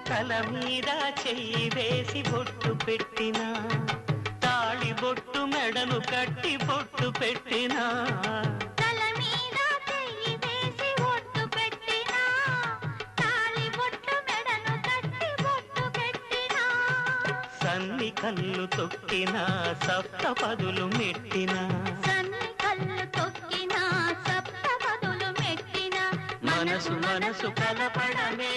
తల మీద చెయ్యి వేసి బొట్టు పెట్టినా తాళి బొట్టు మెడను కట్టి బొట్టు పెట్టినా తల మీద చెయ్యి వేసి బొట్టు పెట్టినా తాళి బొట్టు మెడను కట్టి బొట్టు పెట్టినా సన్ని కళ్ళు తొక్కినా సప్తపదులు మెట్టినా సన్ని కళ్ళు తొక్కినా సప్తపదులు మెట్టినా మనసు మనసు కలపడమే